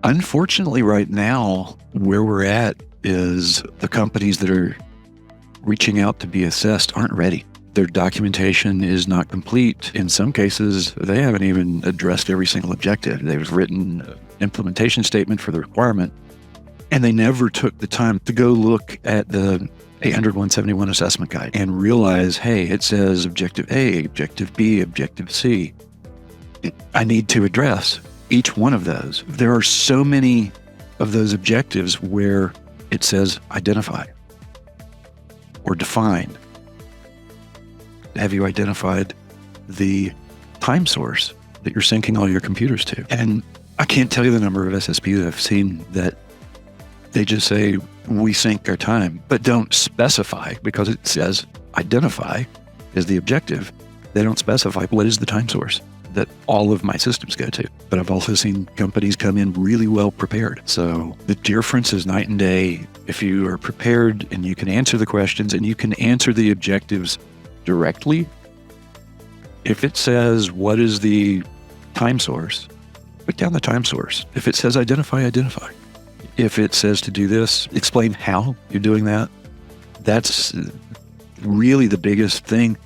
Unfortunately, right now, where we're at is the companies that are reaching out to be assessed aren't ready. Their documentation is not complete. In some cases, they haven't even addressed every single objective. They've written an implementation statement for the requirement, and they never took the time to go look at the 800-171 assessment guide and realize, hey, it says objective A, objective B, objective C. I need to address each one of those. There are so many of those objectives where it says identify or define. Have you identified the time source that you're syncing all your computers to? And I can't tell you the number of SSPs that I've seen that they just say, we sync our time, but don't specify, because it says identify is the objective. They don't specify what is the time source that all of my systems go to. But I've also seen companies come in really well prepared. So the difference is night and day. If you are prepared and you can answer the questions and you can answer the objectives directly, if it says, what is the time source, put down the time source. If it says identify, identify. If it says to do this, explain how you're doing that. That's really the biggest thing.